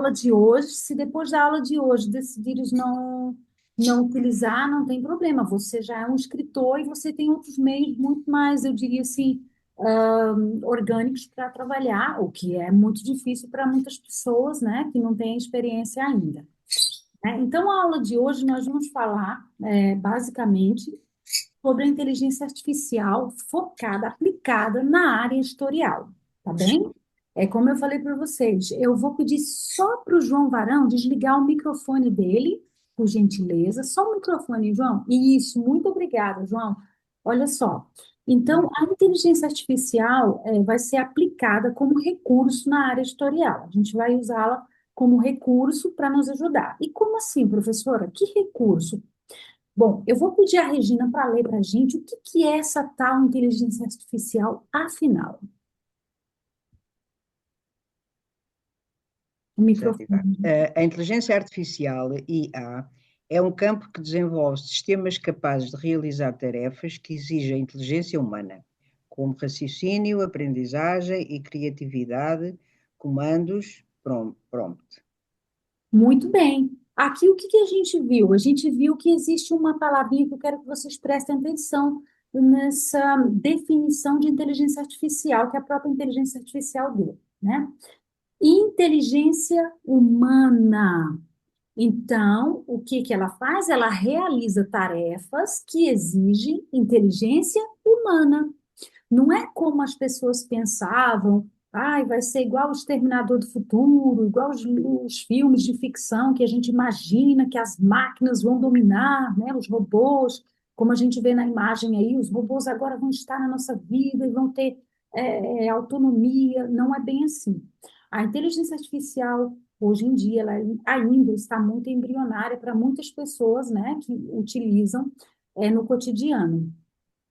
aula de hoje, se depois da aula de hoje decidirem não utilizar, não tem problema. Você já é um escritor e você tem outros meios muito mais, eu diria assim, orgânicos para trabalhar, o que é muito difícil para muitas pessoas, né, que não têm experiência ainda. Né? Então, a aula de hoje nós vamos falar, basicamente, sobre a inteligência artificial focada, aplicada na área editorial, tá bem? É como eu falei para vocês, eu vou pedir só para o João Varão desligar o microfone dele, por gentileza, só o microfone, João. Isso, muito obrigada, João. Olha só. Então, a inteligência artificial vai ser aplicada como recurso na área editorial. A gente vai usá-la como recurso para nos ajudar. E como assim, professora? Que recurso? Bom, eu vou pedir à Regina para ler para a gente o que que é essa tal inteligência artificial, afinal. O Certo, Ivan. microfone. A inteligência artificial, IA, é um campo que desenvolve sistemas capazes de realizar tarefas que exigem inteligência humana, como raciocínio, aprendizagem e criatividade, comandos, prompt. Muito bem. Aqui o que que a gente viu? A gente viu que existe uma palavrinha que eu quero que vocês prestem atenção nessa definição de inteligência artificial que a própria inteligência artificial deu, né? Inteligência humana. Então, o que que ela faz? Ela realiza tarefas que exigem inteligência humana. Não é como as pessoas pensavam, ai, vai ser igual o Exterminador do Futuro, igual os filmes de ficção que a gente imagina que as máquinas vão dominar, né, os robôs, como a gente vê na imagem aí, os robôs agora vão estar na nossa vida e vão ter autonomia. Não é bem assim. A inteligência artificial, hoje em dia, ela ainda está muito embrionária para muitas pessoas, né, que utilizam no cotidiano.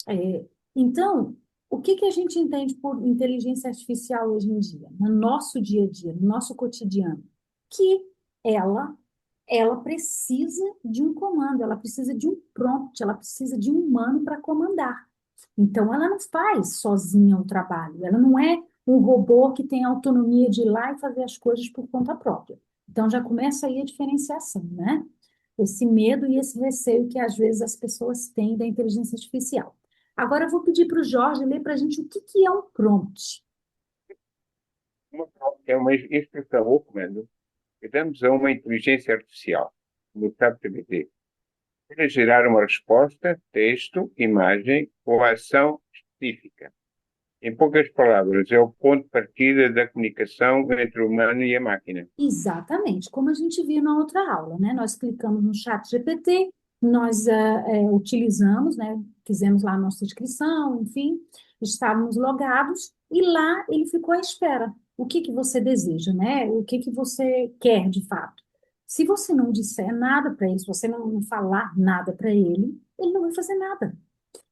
É, então, o que que a gente entende por inteligência artificial hoje em dia, no nosso dia a dia, no nosso cotidiano? Que ela, ela precisa de um comando, ela precisa de um prompt, ela precisa de um humano para comandar. Então, ela não faz sozinha o trabalho, ela não é um robô que tem autonomia de ir lá e fazer as coisas por conta própria. Então, já começa aí a diferenciação, né? Esse medo e esse receio que às vezes as pessoas têm da inteligência artificial. Agora eu vou pedir para o Jorge ler para a gente o que que é um prompt. É uma instrução ou comando que damos a uma inteligência artificial, no ChatGPT, para gerar uma resposta, texto, imagem ou ação específica. Em poucas palavras, é o ponto de partida da comunicação entre o humano e a máquina. Exatamente, como a gente viu na outra aula, né? Nós clicamos no chat GPT, nós utilizamos, né? Fizemos lá a nossa inscrição, enfim, estávamos logados e lá ele ficou à espera. O que que você deseja, né? O que que você quer de fato? Se você não disser nada para ele, se você não falar nada para ele não vai fazer nada.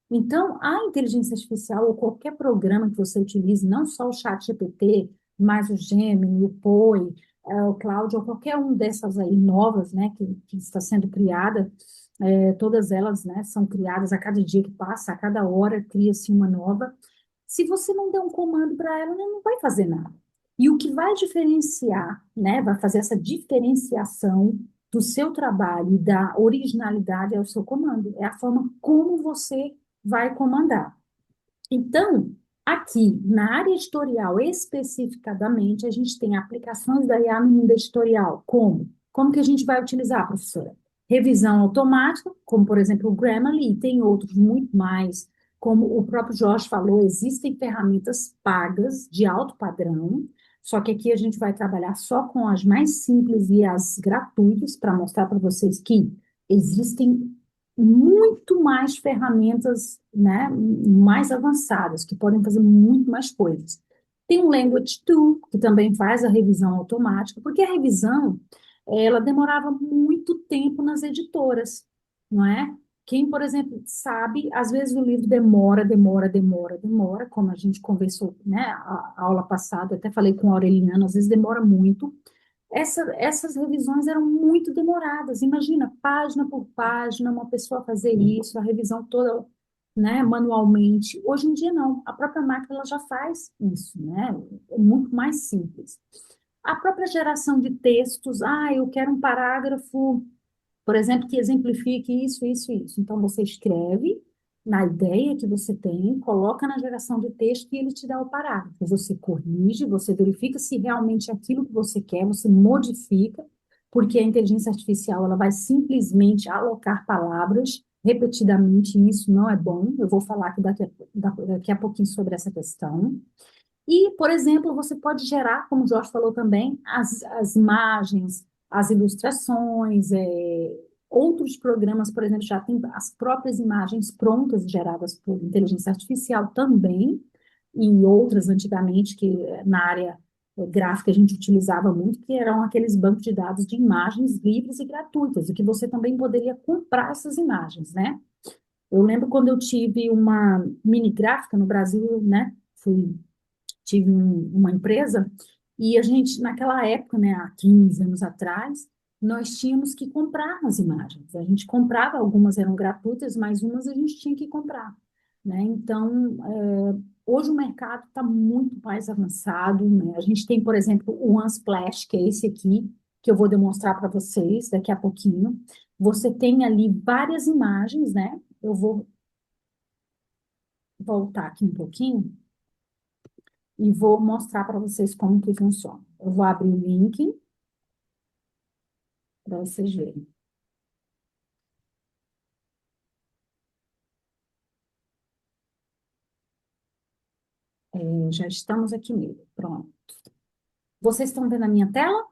Então, a inteligência artificial ou qualquer programa que você utilize, não só o chat GPT, mas o Gemini, o Poe, o Claude, ou qualquer um dessas aí novas, né, que está sendo criada, todas elas, né, são criadas a cada dia que passa, a cada hora cria-se uma nova. Se você não der um comando para ela, ela não vai fazer nada. E o que vai diferenciar, né, vai fazer essa diferenciação do seu trabalho e da originalidade é o seu comando, é a forma como você vai comandar. Então, aqui na área editorial especificadamente, a gente tem aplicações da IA no mundo editorial, como? Como que a gente vai utilizar, professora? Revisão automática, como por exemplo o Grammarly, e tem outros muito mais, como o próprio Jorge falou, existem ferramentas pagas de alto padrão, só que aqui a gente vai trabalhar só com as mais simples e as gratuitas, para mostrar para vocês que existem muito mais ferramentas, né, mais avançadas, que podem fazer muito mais coisas. Tem um Language Tool, que também faz a revisão automática, porque a revisão, ela demorava muito tempo nas editoras, não é? Quem, por exemplo, sabe, às vezes o livro demora, como a gente conversou, né, a aula passada, até falei com a Aureliana, às vezes demora muito, essas revisões eram muito demoradas. Imagina, página por página, uma pessoa fazer isso, a revisão toda, né, manualmente. Hoje em dia, não. A própria máquina ela já faz isso, né? É muito mais simples. A própria geração de textos, eu quero um parágrafo, por exemplo, que exemplifique isso, isso, isso. Então, você escreve na ideia que você tem, coloca na geração de texto e ele te dá o parágrafo. Você corrige, você verifica se realmente é aquilo que você quer, você modifica, porque a inteligência artificial ela vai simplesmente alocar palavras repetidamente, e isso não é bom. Eu vou falar aqui daqui a pouquinho sobre essa questão. E, por exemplo, você pode gerar, como o Jorge falou também, as imagens, as ilustrações, outros programas, por exemplo, já tem as próprias imagens prontas geradas por inteligência artificial também, e outras antigamente que na área gráfica a gente utilizava muito, que eram aqueles bancos de dados de imagens livres e gratuitas, e que você também poderia comprar essas imagens, né? Eu lembro quando eu tive uma mini gráfica no Brasil, né? Tive uma empresa e a gente, naquela época, né, há 15 anos atrás, nós tínhamos que comprar as imagens. A gente comprava, algumas eram gratuitas, mas umas a gente tinha que comprar, né? Então, hoje o mercado está muito mais avançado, né? A gente tem, por exemplo, o Unsplash, que é esse aqui, que eu vou demonstrar para vocês daqui a pouquinho. Você tem ali várias imagens, né? Eu vou voltar aqui um pouquinho e vou mostrar para vocês como que funciona. Eu vou abrir o link para vocês verem. Já estamos aqui nele. Pronto. Vocês estão vendo a minha tela?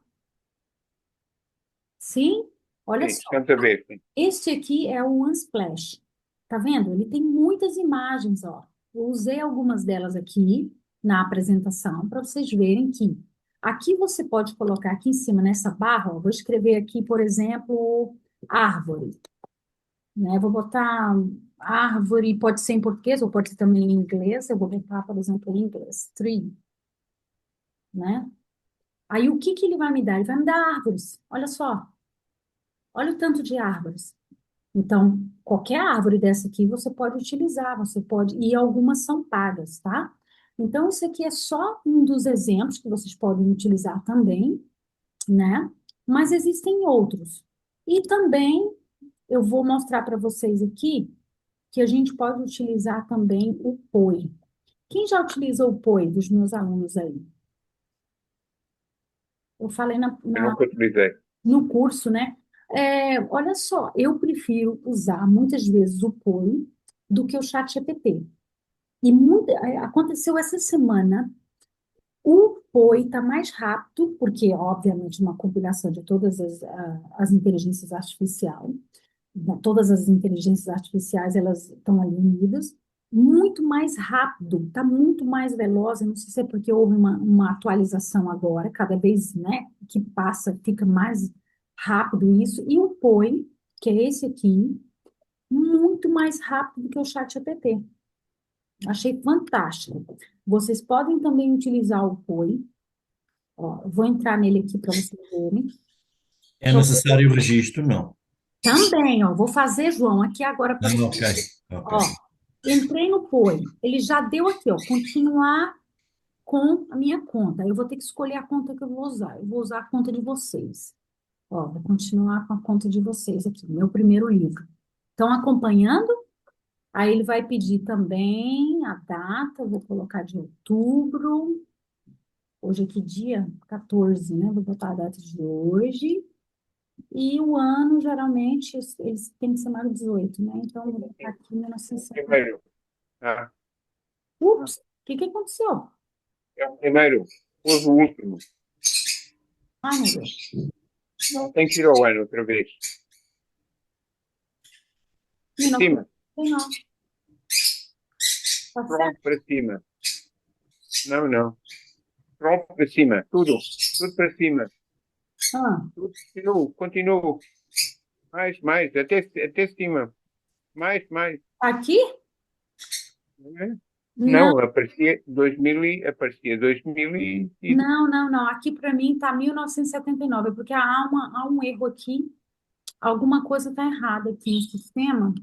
Sim? Olha Sim, só. estamos a ver. Sim. Este aqui é o Unsplash. Tá vendo? Ele tem muitas imagens, ó. Eu usei algumas delas aqui na apresentação para vocês verem que aqui você pode colocar aqui em cima nessa barra, ó, vou escrever aqui, por exemplo, árvore, né? Vou botar árvore, pode ser em português ou pode ser também em inglês. Eu vou botar, por exemplo, em inglês, tree, né? Aí o que que ele vai me dar? Ele vai me dar árvores. Olha só, olha o tanto de árvores. Então, qualquer árvore dessa aqui você pode utilizar, você pode, e algumas são pagas, tá? Então, isso aqui é só um dos exemplos que vocês podem utilizar também, né? Mas existem outros. E também eu vou mostrar para vocês aqui que a gente pode utilizar também o POI. Quem já utiliza o POI dos meus alunos aí? Eu falei Eu nunca utilizei. no curso, né? Olha só, eu prefiro usar muitas vezes o POI do que o ChatGPT. E aconteceu essa semana, o POI está mais rápido, porque, obviamente, uma combinação de todas as inteligências artificiais, né, todas as inteligências artificiais, elas estão ali unidas, muito mais rápido, está muito mais veloz, eu não sei se é porque houve uma atualização agora, cada vez, né, que passa, fica mais rápido isso, e o POI, que é esse aqui, muito mais rápido do que o ChatGPT. Achei fantástico. Vocês podem também utilizar o POI, ó, eu vou entrar nele aqui para vocês verem. É necessário o registro? Não. Também, ó, vou fazer, João, aqui agora para Ah, vocês. ok, ok. Ó, entrei no POI. Ele já deu aqui, ó, continuar com a minha conta. Eu vou ter que escolher a conta que eu vou usar. Eu vou usar a conta de vocês. Ó, vou continuar com a conta de vocês aqui, meu primeiro livro. Estão acompanhando? Aí ele vai pedir também a data, eu vou colocar de outubro. Hoje é que dia? 14, né? Vou botar a data de hoje. E o ano, geralmente, eles têm que ser mais de 18, né? Então, eu vou botar aqui 1970. Primeiro. Ah, Ups, o que que aconteceu? é o primeiro. Pôs o último. Ai, meu Deus. Não, tem que ir ao ano outra vez. Cima. 1979. Tá Pronto, certo? para cima. Não, não. Pronto, para cima. Tudo. Tudo para cima. Ah, Tudo. Continuo. Mais. Até cima. Mais. aqui? Não, Não, aparecia 2000 aparecia 2000 não. Aqui para mim tá 1979, porque há um erro aqui. Alguma coisa tá errada aqui no sistema.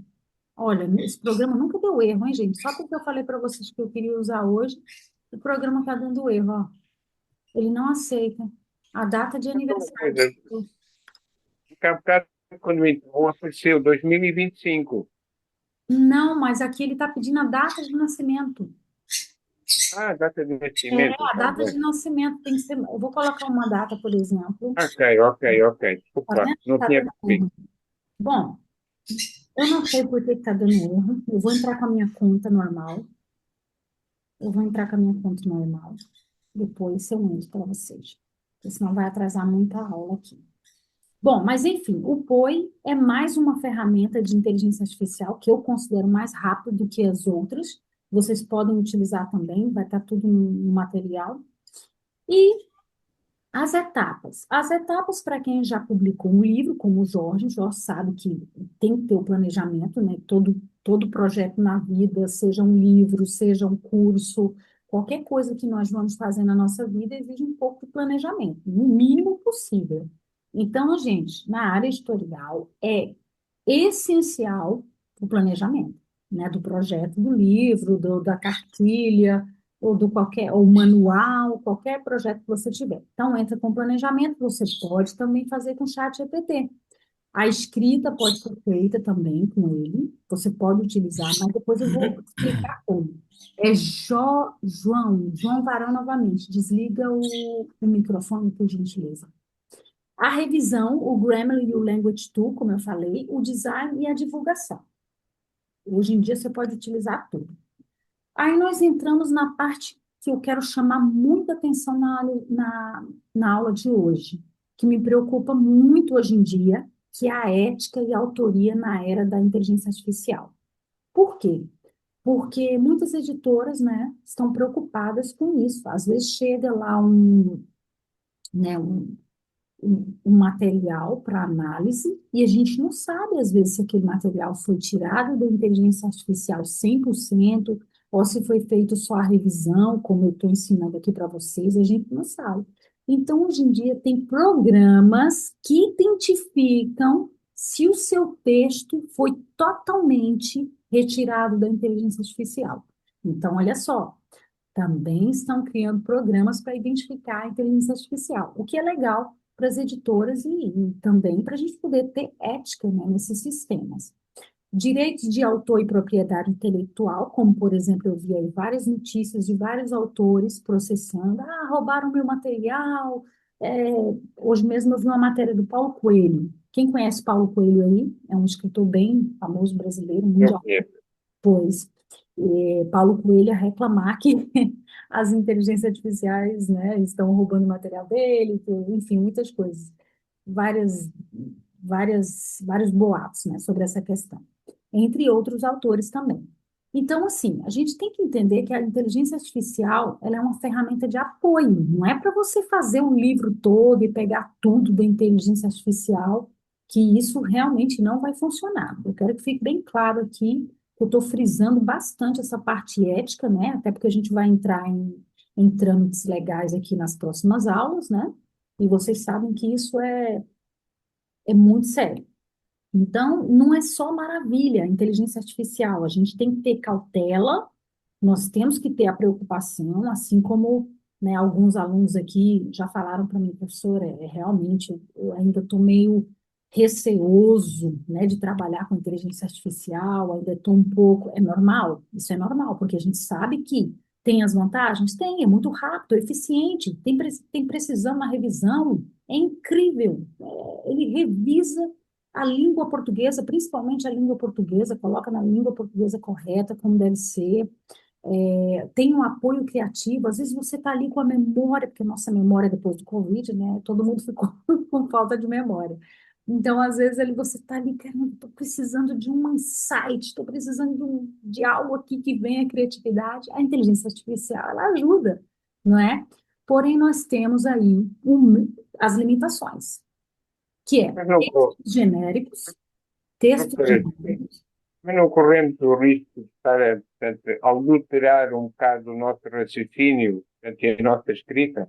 Olha, esse programa nunca deu erro, hein, gente? Só porque eu falei para vocês que eu queria usar hoje, o programa tá dando erro, ó. Ele não aceita. A data de Mas uma aniversário. coisa, porque há bocado, quando entrou, apareceu 2025. Não, mas aqui ele está pedindo a data de nascimento. Ah, data de É, nascimento, a tá data bom. de nascimento tem que ser. Eu vou colocar uma data, por exemplo. Ok, ok, ok. Tá Desculpa lá, vendo? não Tá tinha dando percebido. erro. Bom, eu não sei por que está dando erro. Eu vou entrar com a minha conta normal. Eu vou entrar com a minha conta normal. Depois eu mando para vocês. Porque senão vai atrasar muita aula aqui. Bom, mas enfim, o POI é mais uma ferramenta de inteligência artificial que eu considero mais rápido do que as outras. Vocês podem utilizar também, vai estar tudo no material. E as etapas. As etapas, para quem já publicou um livro, como o Jorge sabe que tem que ter o planejamento, né? Todo projeto na vida, seja um livro, seja um curso, qualquer coisa que nós vamos fazer na nossa vida exige um pouco de planejamento, no mínimo possível. Então, gente, na área editorial é essencial o planejamento, né? Do projeto do livro, da cartilha, ou do qualquer, ou manual, qualquer projeto que você tiver. Então, entra com planejamento, você pode também fazer com o chat GPT. A escrita pode ser feita também com ele, você pode utilizar, mas depois eu vou explicar como. É João Varão novamente, desliga o microfone, por gentileza. A revisão, o Grammarly e o Language Tool, como eu falei, o design e a divulgação. Hoje em dia você pode utilizar tudo. Aí nós entramos na parte que eu quero chamar muita atenção na aula de hoje, que me preocupa muito hoje em dia, que é a ética e a autoria na era da inteligência artificial. Por quê? Porque muitas editoras, né, estão preocupadas com isso. Às vezes chega lá né, um material para análise e a gente não sabe, às vezes, se aquele material foi tirado da inteligência artificial 100% ou se foi feito só a revisão, como eu estou ensinando aqui para vocês, a gente não sabe. Então, hoje em dia, tem programas que identificam se o seu texto foi totalmente retirado da inteligência artificial. Então, olha só, também estão criando programas para identificar a inteligência artificial, o que é legal para as editoras e também para a gente poder ter ética, né, nesses sistemas. Direitos de autor e propriedade intelectual, como, por exemplo, eu vi aí várias notícias de vários autores processando, roubaram meu material. É, hoje mesmo eu vi uma matéria do Paulo Coelho. Quem conhece Paulo Coelho aí? É um escritor bem famoso brasileiro, Eu mundial. conheço. Pois, Paulo Coelho a reclamar que as inteligências artificiais, né, estão roubando o material dele, enfim, muitas coisas, várias, vários boatos, né, sobre essa questão, entre outros autores também. Então, assim, a gente tem que entender que a inteligência artificial, ela é uma ferramenta de apoio, não é para você fazer um livro todo e pegar tudo da inteligência artificial, que isso realmente não vai funcionar. Eu quero que fique bem claro aqui eu estou frisando bastante essa parte ética, né? Até porque a gente vai entrar em trâmites legais aqui nas próximas aulas, né? E vocês sabem que isso é muito sério. Então, não é só maravilha a inteligência artificial, a gente tem que ter cautela, nós temos que ter a preocupação, assim como, né, alguns alunos aqui já falaram para mim, professora, realmente eu ainda estou meio receoso, né, de trabalhar com inteligência artificial, ainda estou um pouco, é normal, isso é normal, porque a gente sabe que tem as vantagens, tem, é muito rápido, é eficiente, tem precisão na revisão, é incrível, ele revisa a língua portuguesa, principalmente a língua portuguesa, coloca na língua portuguesa correta, como deve ser, tem um apoio criativo, às vezes você está ali com a memória, porque a nossa memória depois do Covid, né, todo mundo ficou com falta de memória. Então, às vezes, ali você está ali, caramba, estou precisando de um insight, estou precisando de algo aqui que venha criatividade. A inteligência artificial, ela ajuda, não é? Porém, nós temos aí as limitações, que é Mas não, textos genéricos, textos doutora, genéricos. mas não corremos o risco de estar, portanto, a adulterar um bocado o nosso raciocínio, portanto, e a nossa escrita?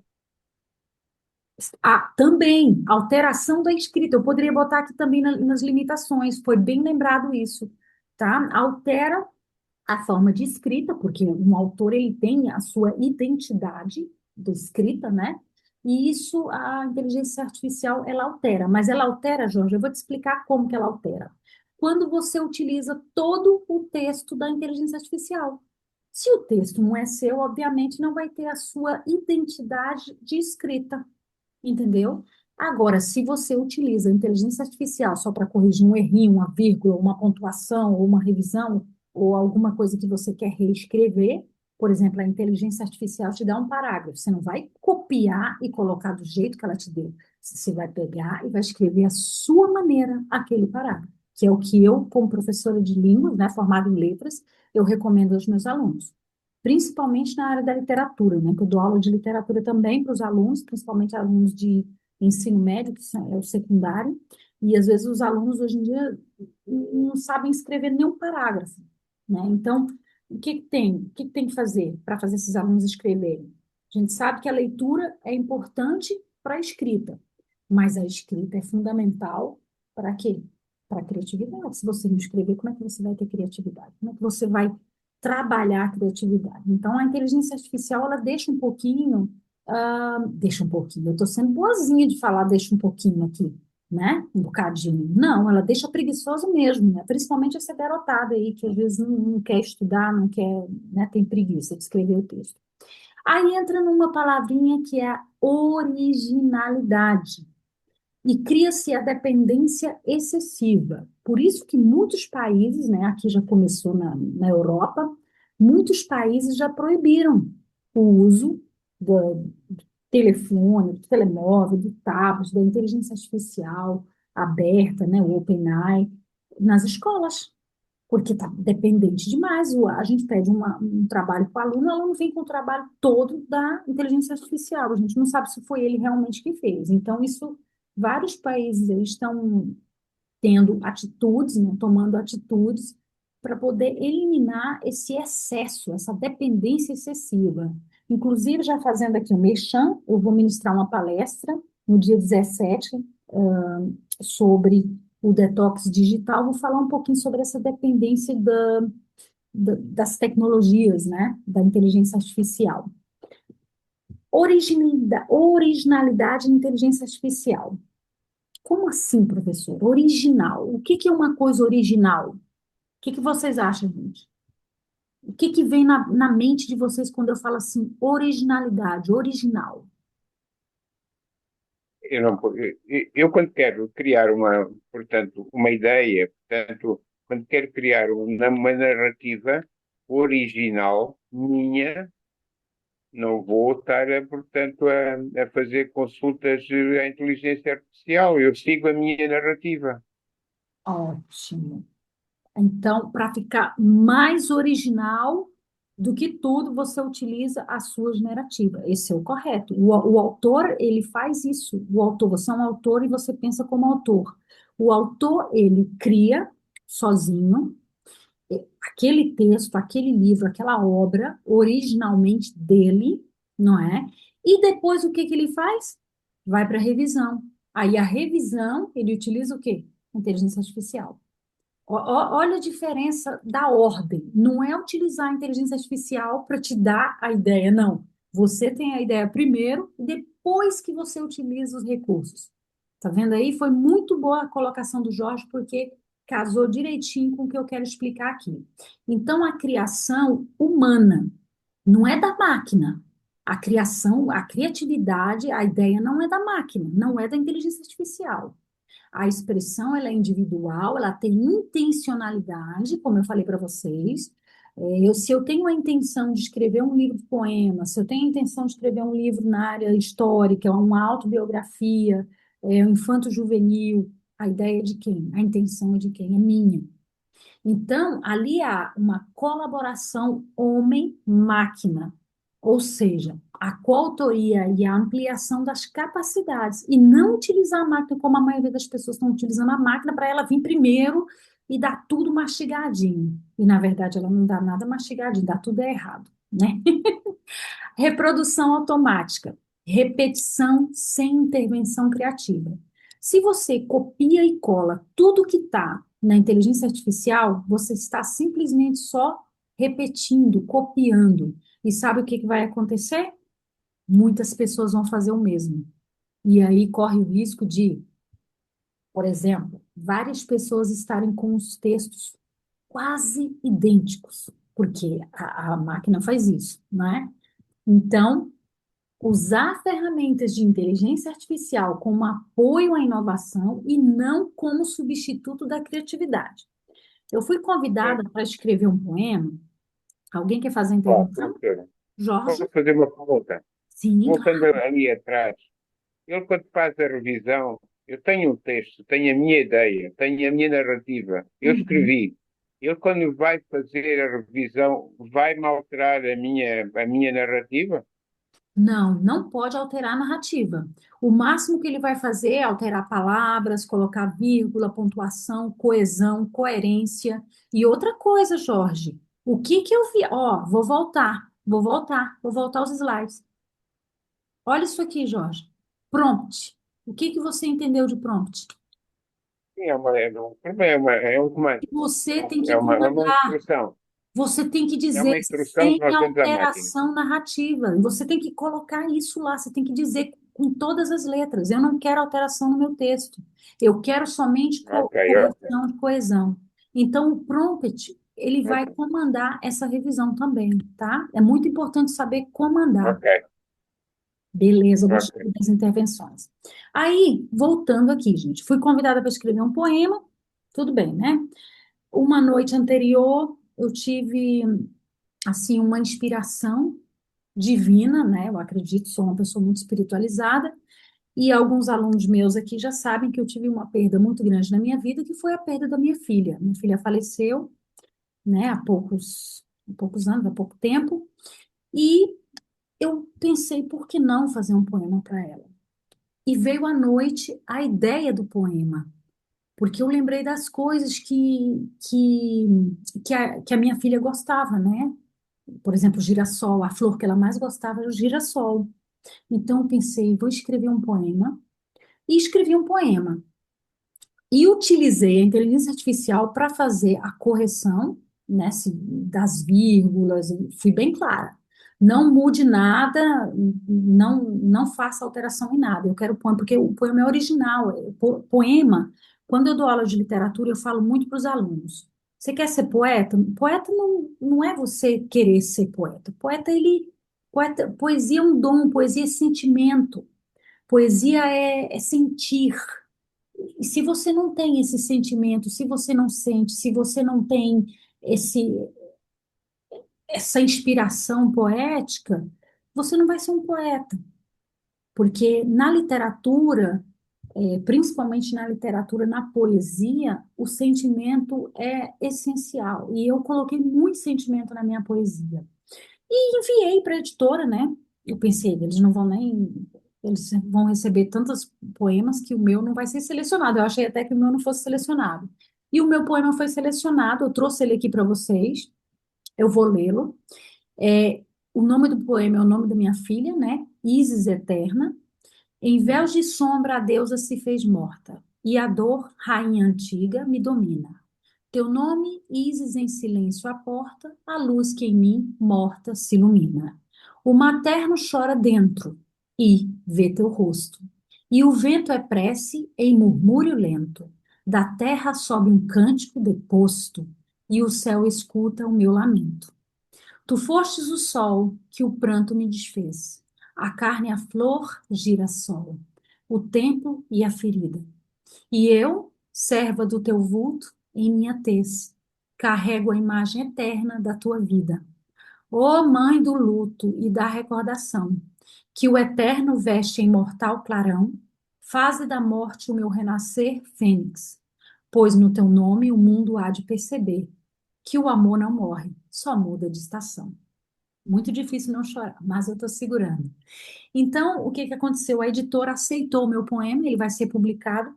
Também, alteração da escrita. Eu poderia botar aqui também nas limitações, foi bem lembrado isso, tá? Altera a forma de escrita, porque um autor ele tem a sua identidade de escrita, né? E isso a inteligência artificial ela altera, mas ela altera, Jorge, eu vou te explicar como que ela altera. Quando você utiliza todo o texto da inteligência artificial. Se o texto não é seu, obviamente não vai ter a sua identidade de escrita, entendeu? Agora, se você utiliza a inteligência artificial só para corrigir um errinho, uma vírgula, uma pontuação, ou uma revisão, ou alguma coisa que você quer reescrever, por exemplo, a inteligência artificial te dá um parágrafo, você não vai copiar e colocar do jeito que ela te deu. Você vai pegar e vai escrever a sua maneira aquele parágrafo, que é o que eu, como professora de línguas, né, formada em letras, eu recomendo aos meus alunos principalmente na área da literatura, né? Que eu dou aula de literatura também para os alunos, principalmente alunos de ensino médio, é o secundário, e às vezes os alunos hoje em dia não sabem escrever nenhum parágrafo, né? Então, o que que tem? O que que tem que fazer para fazer esses alunos escreverem? A gente sabe que a leitura é importante para a escrita, mas a escrita é fundamental para quê? Para a criatividade. Se você não escrever, como é que você vai ter criatividade? Como é que você vai trabalhar a criatividade? Então, a inteligência artificial, ela deixa um pouquinho, eu estou sendo boazinha de falar deixa um pouquinho aqui, né? Um bocadinho. Não, ela deixa preguiçoso mesmo, né? Principalmente essa garotada aí, que às vezes não quer estudar, não quer, né? Tem preguiça de escrever o texto. Aí entra numa palavrinha que é a originalidade. E cria-se a dependência excessiva. Por isso que muitos países, né, aqui já começou na Europa, muitos países já proibiram o uso do telefone, do telemóvel, do tablet, da inteligência artificial aberta, né, o OpenAI, nas escolas, porque está dependente demais. A gente pede um trabalho para o aluno vem com o trabalho todo da inteligência artificial. A gente não sabe se foi ele realmente que fez. Então, isso, vários países eles estão tendo atitudes, né, tomando atitudes para poder eliminar esse excesso, essa dependência excessiva. Inclusive, já fazendo aqui o merchan, eu vou ministrar uma palestra no dia 17, sobre o detox digital. Vou falar um pouquinho sobre essa dependência das tecnologias, né, da inteligência artificial. Originalidade e inteligência artificial. Como assim, professor? Original. O que que é uma coisa original? O que que vocês acham, gente? O que que vem na mente de vocês quando eu falo assim, originalidade, original? Eu, não, eu quando quero criar portanto, uma ideia, portanto, quando quero criar uma narrativa original minha, não vou estar, portanto, a fazer consultas à inteligência artificial. Eu sigo a minha narrativa. Ótimo. Então, para ficar mais original do que tudo, você utiliza a sua generativa. Esse é o correto. O autor, ele faz isso. O autor, você é um autor e você pensa como autor. O autor, ele cria sozinho aquele texto, aquele livro, aquela obra originalmente dele, não é? E depois o que que ele faz? Vai para a revisão. Aí a revisão, ele utiliza o quê? Inteligência artificial. Olha a diferença da ordem. Não é utilizar a inteligência artificial para te dar a ideia, não. Você tem a ideia primeiro, depois que você utiliza os recursos. Tá vendo aí? Foi muito boa a colocação do Jorge, porque casou direitinho com o que eu quero explicar aqui. Então, a criação humana não é da máquina. A criação, a criatividade, a ideia não é da máquina, não é da inteligência artificial. A expressão ela é individual, ela tem intencionalidade, como eu falei para vocês. Se eu tenho a intenção de escrever um livro de poemas, se eu tenho a intenção de escrever um livro na área histórica, uma autobiografia, um infanto-juvenil, a ideia é de quem? A intenção é de quem? É minha. Então, ali há uma colaboração homem-máquina, ou seja, a coautoria e a ampliação das capacidades, e não utilizar a máquina como a maioria das pessoas estão utilizando a máquina para ela vir primeiro e dar tudo mastigadinho. E, na verdade, ela não dá nada mastigadinho, dá tudo errado, né? Reprodução automática, repetição sem intervenção criativa. Se você copia e cola tudo que está na inteligência artificial, você está simplesmente só repetindo, copiando. E sabe o que vai acontecer? muitas pessoas vão fazer o mesmo. E aí corre o risco de, por exemplo, várias pessoas estarem com os textos quase idênticos, porque a máquina faz isso, não é? Então, usar ferramentas de inteligência artificial como apoio à inovação e não como substituto da criatividade. Eu fui É, convidada para escrever um poema. Alguém quer fazer a claro, intervenção? doutora. Jorge? Posso fazer uma pergunta? Sim, Voltando claro. ali atrás, ele quando faz a revisão, eu tenho um texto, tenho a minha ideia, tenho a minha narrativa, eu Uhum. escrevi. Ele quando vai fazer a revisão, vai-me alterar a minha narrativa? Não, não pode alterar a narrativa. O máximo que ele vai fazer é alterar palavras, colocar vírgula, pontuação, coesão, coerência. E outra coisa, Jorge, o que que eu vi? Ó, vou voltar aos slides. Olha isso aqui, Jorge. Prompt. O que que você entendeu de prompt? Sim, é um comando, Você tem que é uma comandar. instrução. Você tem que É dizer uma instrução sem que nós damos à máquina. alteração narrativa. Você tem que colocar isso lá. Você tem que dizer com todas as letras. Eu não quero alteração no meu texto. Eu quero somente Ok, ok, correção de coesão. Então, o prompt, ele vai ok, comandar essa revisão também, tá? É muito importante saber comandar. ok, Beleza, gostei ok. das intervenções. Aí, voltando aqui, gente, fui convidada para escrever um poema, tudo bem, né? Uma noite anterior, eu tive, assim, uma inspiração divina, né? Eu acredito, sou uma pessoa muito espiritualizada, e alguns alunos meus aqui já sabem que eu tive uma perda muito grande na minha vida, que foi a perda da minha filha. Minha filha faleceu, né, há poucos anos, há pouco tempo, e eu pensei, por que não fazer um poema para ela? E veio à noite a ideia do poema, porque eu lembrei das coisas que a minha filha gostava, né? Por exemplo, o girassol, a flor que ela mais gostava era o girassol. Então eu pensei, vou escrever um poema. E escrevi um poema. E utilizei a inteligência artificial para fazer a correção, né, das vírgulas, fui bem clara. Não mude nada, não faça alteração em nada. Eu quero poema, porque o poema é original. Poema, quando eu dou aula de literatura, eu falo muito para os alunos. Você quer ser poeta? Poeta não é você querer ser poeta. Poesia é um dom, poesia é sentimento, poesia é sentir. E se você não tem esse sentimento, se você não sente, se você não tem esse, essa inspiração poética, você não vai ser um poeta. Porque na literatura, principalmente na literatura, na poesia, o sentimento é essencial. E eu coloquei muito sentimento na minha poesia. E enviei para a editora, né? Eu pensei, eles vão receber tantos poemas que o meu não vai ser selecionado. Eu achei até que o meu não fosse selecionado. E o meu poema foi selecionado, eu trouxe ele aqui para vocês, eu vou lê-lo. É, o nome do poema é o nome da minha filha, né? Isis Eterna. Em véus de sombra a deusa se fez morta, e a dor, rainha antiga, me domina. Teu nome, Isis em silêncio à porta, a luz que em mim, morta, se ilumina. O materno chora dentro e vê teu rosto. E o vento é prece em murmúrio lento. Da terra sobe um cântico deposto, e o céu escuta o meu lamento. Tu fostes o sol que o pranto me desfez, a carne a flor, girassol, o tempo e a ferida. E eu, serva do teu vulto, em minha tez, carrego a imagem eterna da tua vida. Ó Mãe do luto e da recordação, que o eterno veste em mortal clarão, faze da morte o meu renascer, fênix, pois no teu nome o mundo há de perceber que o amor não morre, só muda de estação. Muito difícil não chorar, mas eu estou segurando. Então, o que que aconteceu? A editora aceitou o meu poema, ele vai ser publicado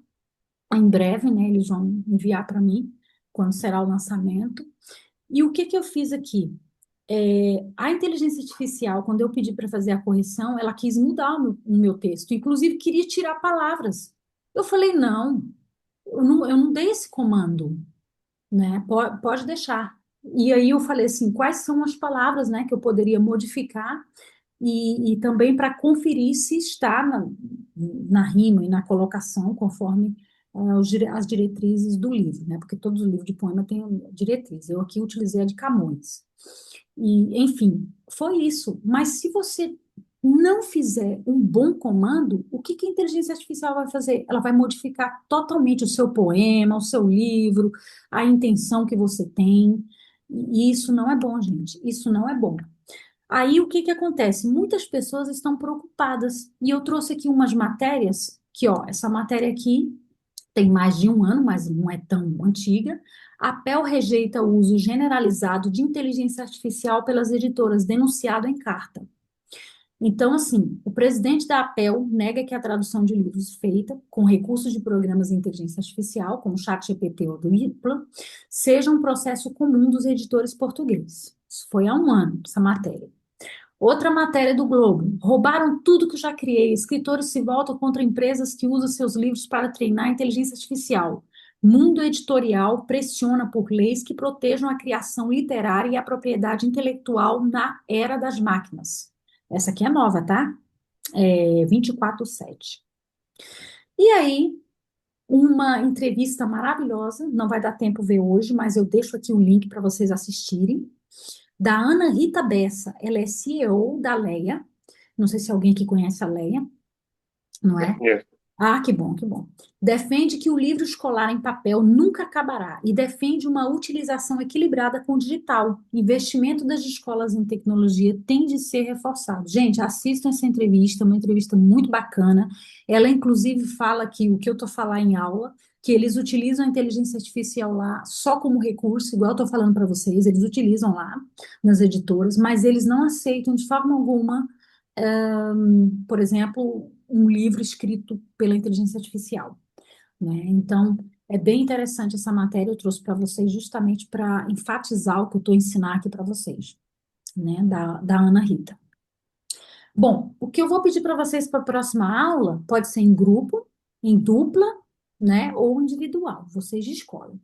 em breve, né? Eles vão enviar para mim quando será o lançamento. E o que que eu fiz aqui? A inteligência artificial, quando eu pedi para fazer a correção, ela quis mudar o meu texto, inclusive queria tirar palavras. Eu falei, não, eu não dei esse comando, né? Pode deixar. E aí eu falei assim, quais são as palavras, né, que eu poderia modificar? e também para conferir se está na rima e na colocação, conforme as diretrizes do livro, né? Porque todos os livros de poema têm diretrizes. Eu aqui utilizei a de Camões. E, enfim, foi isso. Mas se você não fizer um bom comando, o que que a inteligência artificial vai fazer? Ela vai modificar totalmente o seu poema, o seu livro, a intenção que você tem. E isso não é bom, gente. Isso não é bom. Aí o que que acontece? Muitas pessoas estão preocupadas. E eu trouxe aqui umas matérias, que ó, essa matéria aqui tem mais de um ano, mas não é tão antiga. A APEL rejeita o uso generalizado de inteligência artificial pelas editoras, denunciado em carta. Então, assim, o presidente da APEL nega que a tradução de livros feita com recursos de programas de inteligência artificial, como o ChatGPT ou do IPLA, seja um processo comum dos editores portugueses. Isso foi há um ano, essa matéria. Outra matéria do Globo. Roubaram tudo que eu já criei. Escritores se voltam contra empresas que usam seus livros para treinar a inteligência artificial. Mundo editorial pressiona por leis que protejam a criação literária e a propriedade intelectual na era das máquinas. Essa aqui é nova, tá? É 24/7. E aí, uma entrevista maravilhosa, não vai dar tempo ver hoje, mas eu deixo aqui o link para vocês assistirem, da Ana Rita Bessa. Ela é CEO da Leia. Não sei se alguém aqui conhece a Leia, não é? Yes. Ah, que bom, que bom. Defende que o livro escolar em papel nunca acabará e defende uma utilização equilibrada com o digital. Investimento das escolas em tecnologia tem de ser reforçado. Gente, assistam essa entrevista, uma entrevista muito bacana. Ela, inclusive, fala que o que eu estou falando em aula, que eles utilizam a inteligência artificial lá só como recurso, igual eu estou falando para vocês, eles utilizam lá nas editoras, mas eles não aceitam de forma alguma por exemplo, um livro escrito pela inteligência artificial, né? Então, é bem interessante essa matéria, eu trouxe para vocês justamente para enfatizar o que eu estou ensinando aqui para vocês, né? Da Ana Rita. Bom, o que eu vou pedir para vocês para a próxima aula pode ser em grupo, em dupla, né? Ou individual, vocês escolhem.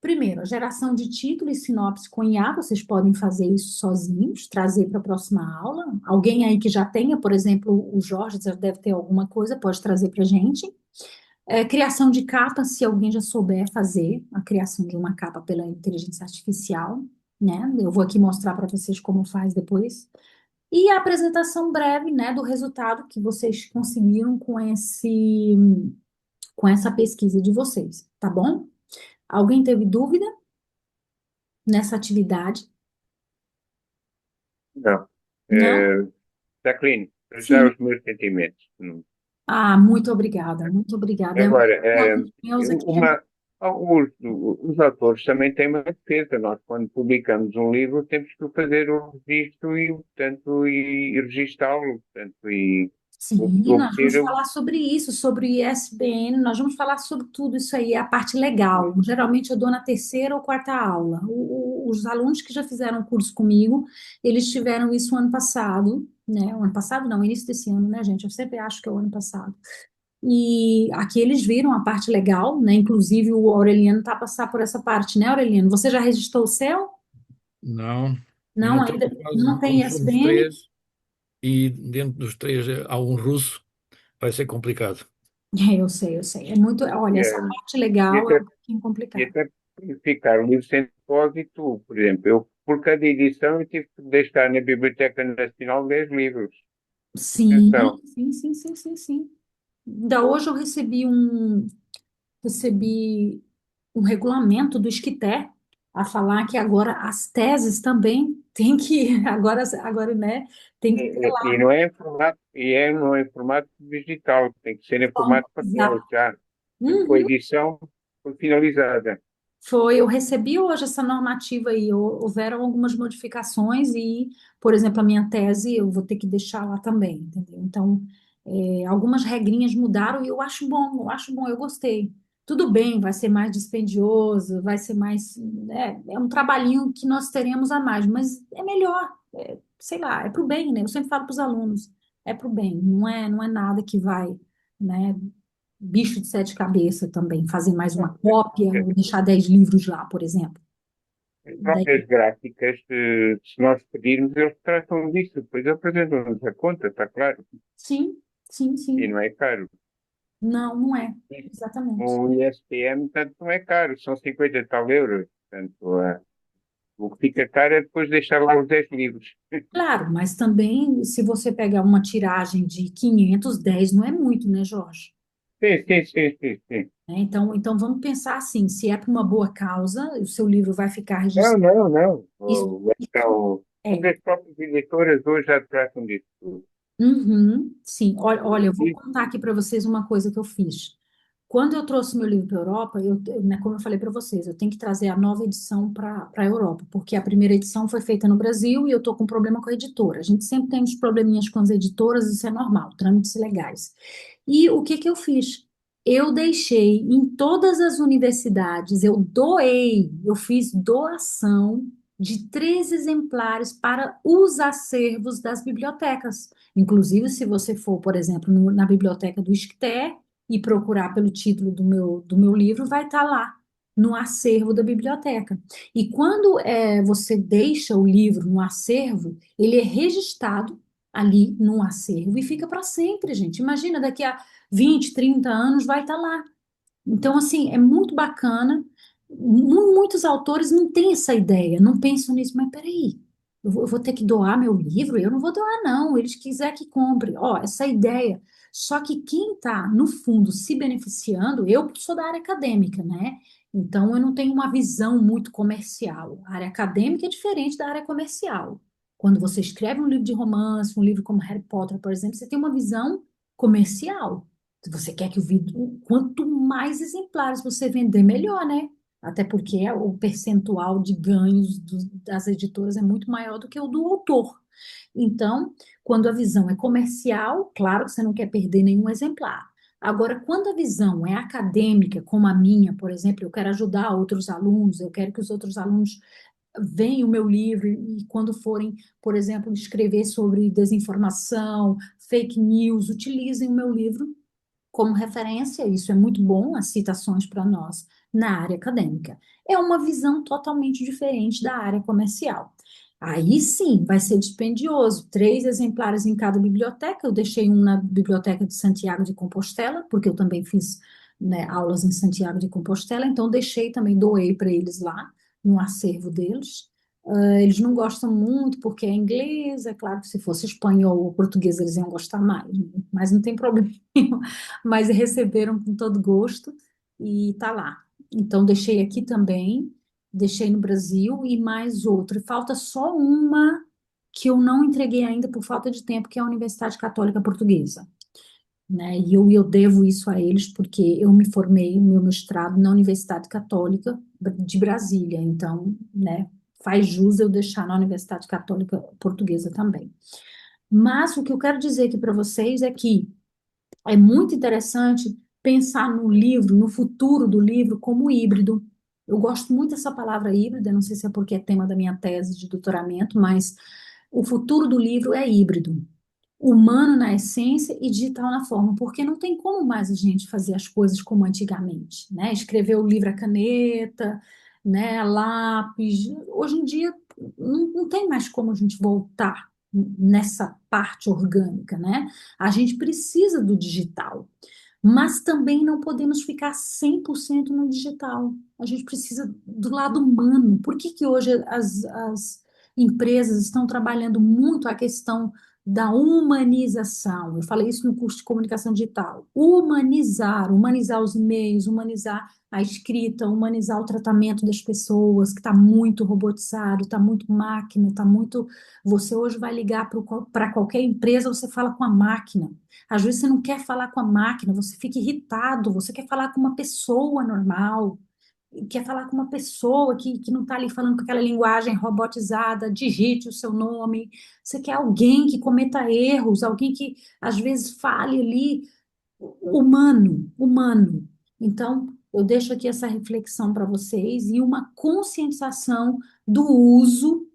Primeiro, a geração de título e sinopse com IA, vocês podem fazer isso sozinhos, trazer para a próxima aula. Alguém aí que já tenha, por exemplo, o Jorge já deve ter alguma coisa, pode trazer para a gente. Criação de capa, se alguém já souber fazer a criação de uma capa pela inteligência artificial, né? Eu vou aqui mostrar para vocês como faz depois. E a apresentação breve, né, do resultado que vocês conseguiram com essa pesquisa de vocês, tá bom? Alguém teve dúvida nessa atividade? Não. Não? Jacqueline, para já Sim. os meus sentimentos. Ah, muito obrigada, muito obrigada. Agora, Meus aqui. os autores também têm uma defesa. Nós, quando publicamos um livro, temos que fazer o registro e, portanto, e registá-lo, portanto, e Sim, nós vamos obter falar sobre isso, sobre ISBN, nós vamos falar sobre tudo isso aí, a parte legal. Geralmente eu dou na terceira ou quarta aula. Os alunos que já fizeram o curso comigo, eles tiveram isso ano passado, né? O ano passado não, início desse ano, né, gente? Eu sempre acho que é o ano passado. E aqui eles viram a parte legal, né? Inclusive o Aureliano está a passar por essa parte, né, Aureliano? Você já registrou o seu? Não, Não, ainda ainda estou quase. não tem Como somos ISBN? três e dentro dos três há um russo, vai ser complicado. Eu sei, eu sei. É muito, olha, essa eh, parte e legal é até, um pouquinho e complicado. até ficar o livro sem depósito, por exemplo, eu, por cada edição, eu tive que deixar na Biblioteca Nacional 10 livros. Sim, Atenção. sim, sim, sim, sim, sim. Ainda hoje eu recebi um regulamento do Esquité a falar que agora as teses também tem que, agora, né, tem que ter E lá. não é em formato, não é em formato digital, tem que ser em formato papel Exato. já. Com a Uhum. edição foi finalizada. Foi, eu recebi hoje essa normativa aí, houveram algumas modificações e, por exemplo, a minha tese eu vou ter que deixar lá também, entendeu? Então, algumas regrinhas mudaram e eu acho bom, eu gostei. Tudo bem, vai ser mais dispendioso, vai ser mais, né, é um trabalhinho que nós teremos a mais, mas é melhor, sei lá, é para o bem, né? Eu sempre falo para os alunos, é para o bem, não é nada que vai, né, bicho de sete cabeças também, fazer mais uma cópia ou deixar 10 livros lá, por exemplo. As Daí- próprias gráficas, se nós pedirmos, eles tratam disso, depois apresentam-nos a conta, está claro, Sim, sim, e sim. não é caro. Não, não é. Exatamente. O ISPM, tanto não é caro, são 50 e tal euros. Portanto, o que fica caro é depois deixar lá os 10 livros. Claro, mas também, se você pegar uma tiragem de 510 não é muito, né, Jorge? Sim, sim, sim, sim, sim. Né? Então vamos pensar assim, se é para uma boa causa, o seu livro vai ficar Não, registrado. não, não. Isso, Então, mas é. as próprias editoras hoje já tratam disso tudo. Uhum, sim. Olha, eu vou E, contar aqui para vocês uma coisa que eu fiz. Quando eu trouxe meu livro para a Europa, né, como eu falei para vocês, eu tenho que trazer a nova edição para a Europa, porque a primeira edição foi feita no Brasil e eu estou com problema com a editora. A gente sempre tem uns probleminhas com as editoras, isso é normal, trâmites legais. E o que que eu fiz? Eu deixei em todas as universidades, eu fiz doação de 3 exemplares para os acervos das bibliotecas. Inclusive, se você for, por exemplo, na biblioteca do ISCTE e procurar pelo título do meu livro, vai estar lá no acervo da biblioteca. E quando você deixa o livro no acervo, ele é registrado ali no acervo e fica para sempre, gente. Imagina, daqui a 20, 30 anos vai estar lá. Então, assim, é muito bacana. Muitos autores não têm essa ideia, não pensam nisso, mas peraí, eu vou ter que doar meu livro? Eu não vou doar, não. Eles quiser que compre. Ó, essa ideia. Só que quem está, no fundo, se beneficiando, eu sou da área acadêmica, né? Então, eu não tenho uma visão muito comercial. A área acadêmica é diferente da área comercial. Quando você escreve um livro de romance, um livro como Harry Potter, por exemplo, você tem uma visão comercial. Se você quer que o vidro, quanto mais exemplares você vender, melhor, né? Até porque o percentual de ganhos das editoras é muito maior do que o do autor. Então, quando a visão é comercial, claro que você não quer perder nenhum exemplar. Agora, quando a visão é acadêmica, como a minha, por exemplo, eu quero ajudar outros alunos, eu quero que os outros alunos veem o meu livro e quando forem, por exemplo, escrever sobre desinformação, fake news, utilizem o meu livro como referência, isso é muito bom, as citações para nós na área acadêmica. É uma visão totalmente diferente da área comercial. Aí sim, vai ser dispendioso. 3 exemplares em cada biblioteca. Eu deixei um na Biblioteca de Santiago de Compostela, porque eu também fiz, né, aulas em Santiago de Compostela, então deixei também, doei para eles lá, no acervo deles. Eles não gostam muito porque é inglês, é claro que se fosse espanhol ou português eles iam gostar mais, né? Mas não tem problema. Mas receberam com todo gosto e tá lá. Então deixei aqui também, deixei no Brasil e mais outra. Falta só uma que eu não entreguei ainda por falta de tempo, que é a Universidade Católica Portuguesa, né? E eu devo isso a eles porque eu me formei no meu mestrado na Universidade Católica de Brasília, então, né, faz jus eu deixar na Universidade Católica Portuguesa também. Mas o que eu quero dizer aqui para vocês é que é muito interessante pensar no livro, no futuro do livro, como híbrido. Eu gosto muito dessa palavra híbrida, não sei se é porque é tema da minha tese de doutoramento, mas o futuro do livro é híbrido. Humano na essência e digital na forma, porque não tem como mais a gente fazer as coisas como antigamente, né? Escrever o livro à caneta, né, a lápis. Hoje em dia não tem mais como a gente voltar nessa parte orgânica, né? A gente precisa do digital, mas também não podemos ficar 100% no digital. A gente precisa do lado humano. Por que que hoje as empresas estão trabalhando muito a questão da humanização? Eu falei isso no curso de comunicação digital. Humanizar os e-mails, humanizar a escrita, humanizar o tratamento das pessoas, que está muito robotizado, está muito máquina, está muito. Você hoje vai ligar para qualquer empresa, você fala com a máquina. Às vezes você não quer falar com a máquina, você fica irritado, você quer falar com uma pessoa normal, quer falar com uma pessoa que não está ali falando com aquela linguagem robotizada, digite o seu nome. Você quer alguém que cometa erros, alguém que às vezes fale ali humano, humano. Então, eu deixo aqui essa reflexão para vocês e uma conscientização do uso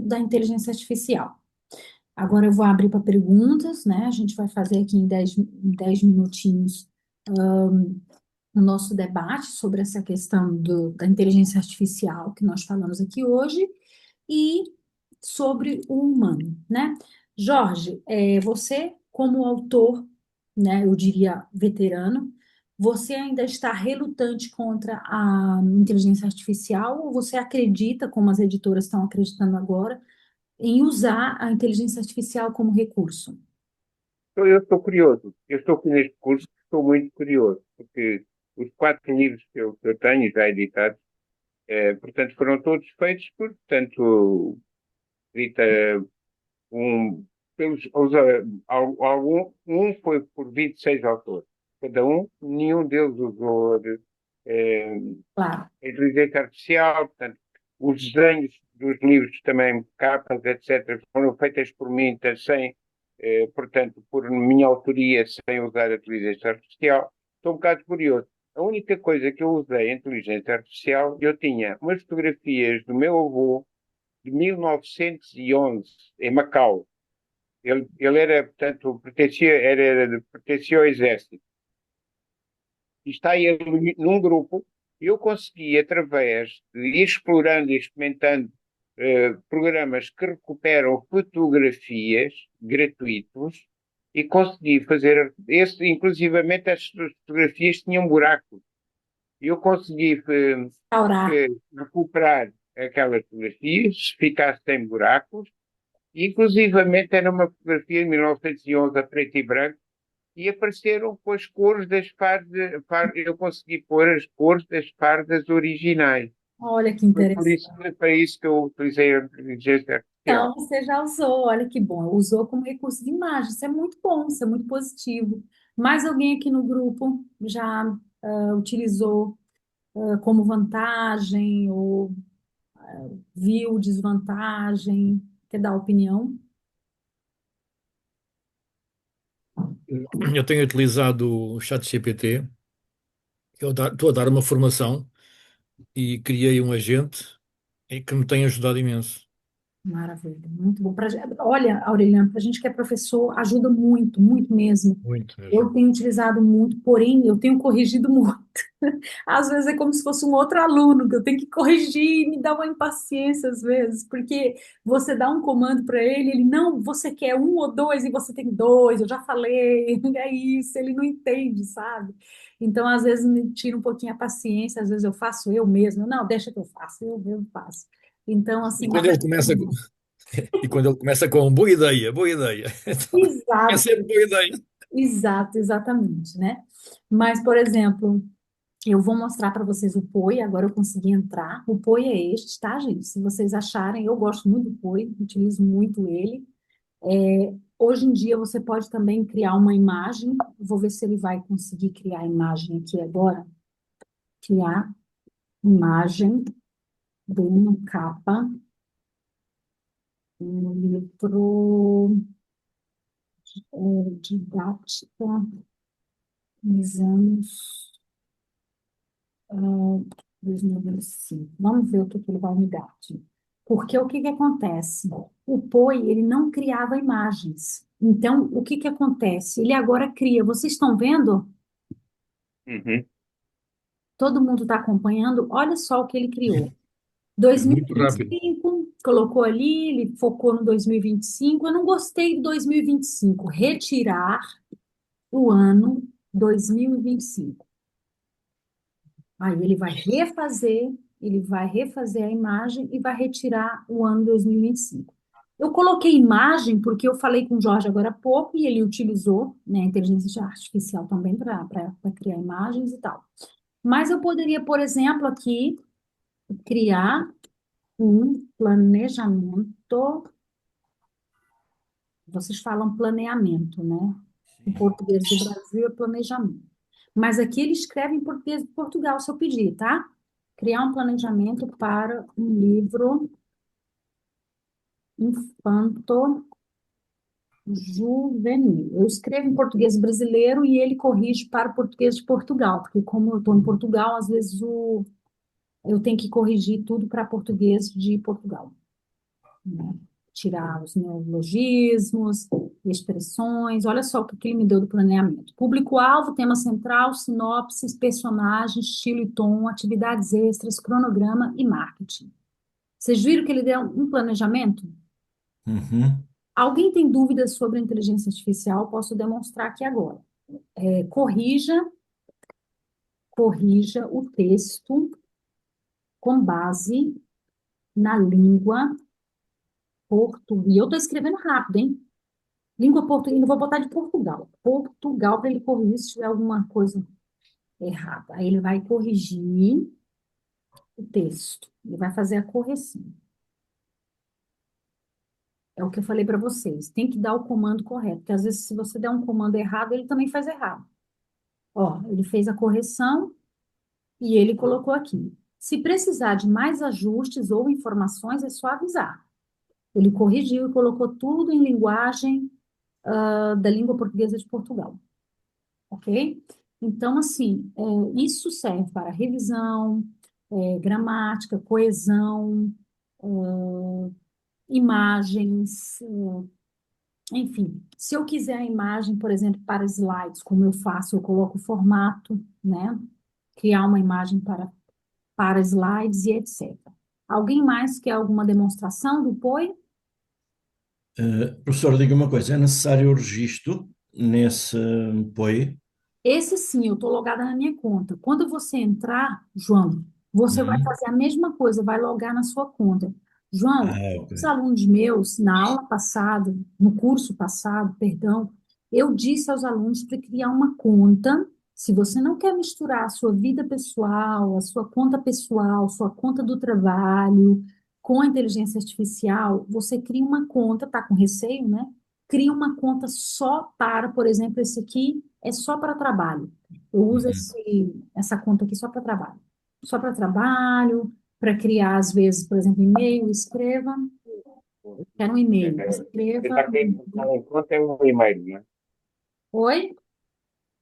da inteligência artificial. Agora eu vou abrir para perguntas, né? A gente vai fazer aqui em 10 minutinhos o nosso debate sobre essa questão da inteligência artificial que nós falamos aqui hoje e sobre o humano, né? Jorge, você como autor, né, eu diria veterano, você ainda está relutante contra a inteligência artificial ou você acredita, como as editoras estão acreditando agora, em usar a inteligência artificial como recurso? Então, eu estou curioso. Eu estou aqui neste curso, estou muito curioso, porque os 4 livros que eu tenho já editados, portanto, foram todos feitos por, portanto, Rita, um, um foi por 26 autores. Cada um, nenhum deles usou eh, Claro. a inteligência artificial, portanto, os desenhos dos livros também, capas, etc., foram feitas por mim, sem, portanto, por minha autoria, sem usar a inteligência artificial. Estou um bocado curioso. A única coisa que eu usei a inteligência artificial, eu tinha umas fotografias do meu avô de 1911, em Macau. Ele era, portanto, pertencia ao exército. E está ele num grupo, eu consegui, através de ir explorando e experimentando programas que recuperam fotografias gratuitos, e consegui fazer esse, inclusivamente as fotografias tinham buracos. Eu consegui Restaurar. recuperar aquelas fotografias, se ficasse sem buracos, e, inclusivamente era uma fotografia de 1911 a preto e branco, e apareceram com as cores das fardas, eu consegui pôr as cores das fardas originais. Olha que Foi para isso que eu utilizei a inteligência Então, artificial. você já usou, olha que bom, usou como recurso de imagem, isso é muito bom, isso é muito positivo. Mais alguém aqui no grupo já utilizou como vantagem ou viu desvantagem? Quer dar opinião? Eu tenho utilizado o ChatGPT, estou a dar uma formação e criei um agente que me tem ajudado imenso. Maravilha, muito bom. Olha, Aureliano, para a gente que é professor, ajuda muito, muito mesmo. Muito Eu mesmo. tenho utilizado muito, porém, eu tenho corrigido muito. Às vezes é como se fosse um outro aluno que eu tenho que corrigir e me dá uma impaciência às vezes, porque você dá um comando para ele, ele não, você quer um ou dois e você tem dois, eu já falei, é isso, ele não entende, sabe? Então, às vezes me tira um pouquinho a paciência, às vezes eu faço eu mesma, não, deixa que eu faço, eu faço. Então, E assim, quando ele começa, e quando ele começa com boa ideia. Então, é exato, sempre boa ideia. exato, exatamente, né? Mas, por exemplo, eu vou mostrar para vocês o POI, agora eu consegui entrar. O POI é este, tá, gente? Se vocês acharem, eu gosto muito do POI, utilizo muito ele. Hoje em dia você pode também criar uma imagem. Vou ver se ele vai conseguir criar a imagem aqui agora. Criar imagem de uma capa no livro didática nos anos 2025. Vamos ver o que que ele vai me dar aqui. Porque o que que acontece? O POI, ele não criava imagens. Então, o que que acontece? Ele agora cria. Vocês estão vendo? Uhum. Todo mundo está acompanhando? Olha só o que ele criou. Muito rápido. 2025, colocou ali, ele focou no 2025. Eu não gostei de 2025. Retirar o ano 2025. Aí ele vai refazer a imagem e vai retirar o ano 2025. Eu coloquei imagem porque eu falei com o Jorge agora há pouco e ele utilizou, né, a inteligência artificial também para criar imagens e tal. Mas eu poderia, por exemplo, aqui criar um planejamento. Vocês falam planeamento, né? Em português do Brasil é planejamento. Mas aqui ele escreve em português de Portugal, se eu pedir, tá? Criar um planejamento para um livro infanto-juvenil. Eu escrevo em português brasileiro e ele corrige para o português de Portugal, porque como eu estou em Portugal, às vezes eu tenho que corrigir tudo para português de Portugal, né? tirar os neologismos, expressões. Olha só o que ele me deu do planeamento. Público-alvo, tema central, sinopses, personagens, estilo e tom, atividades extras, cronograma e marketing. Vocês viram que ele deu um planejamento? Uhum. Alguém tem dúvidas sobre a inteligência artificial? Posso demonstrar aqui agora. Corrija o texto com base na língua portuguesa. E eu estou escrevendo rápido, hein? Língua portuguesa, não vou botar de Portugal. Portugal, para ele corrigir se tiver alguma coisa errada. Aí ele vai corrigir o texto. Ele vai fazer a correção. É o que eu falei para vocês. Tem que dar o comando correto, porque às vezes se você der um comando errado, ele também faz errado. Ó, ele fez a correção e ele colocou aqui. Se precisar de mais ajustes ou informações, é só avisar. Ele corrigiu e colocou tudo em linguagem da língua portuguesa de Portugal. Ok? Então, assim, isso serve para revisão, gramática, coesão, imagens, enfim. Se eu quiser a imagem, por exemplo, para slides, como eu faço, eu coloco o formato, né? Criar uma imagem para slides e etc. Alguém mais quer alguma demonstração do POI? Professor, diga uma coisa, é necessário o registro nesse POI? Esse sim, eu estou logada na minha conta. Quando você entrar, João, você vai Uhum. fazer a mesma coisa, vai logar na sua conta. João, Ok. os alunos meus, na aula passada, no curso passado, perdão, eu disse aos alunos para criar uma conta. Se você não quer misturar a sua vida pessoal, a sua conta do trabalho, com a inteligência artificial, você cria uma conta, tá com receio, né? Cria uma conta só para, por exemplo, esse aqui é só para trabalho. Eu uso Uhum. essa conta aqui só para trabalho. Só para trabalho, para criar, às vezes, por exemplo, e-mail, escreva. Quero um e-mail, escreva. Quando fala em conta é um e-mail, não é? Oi?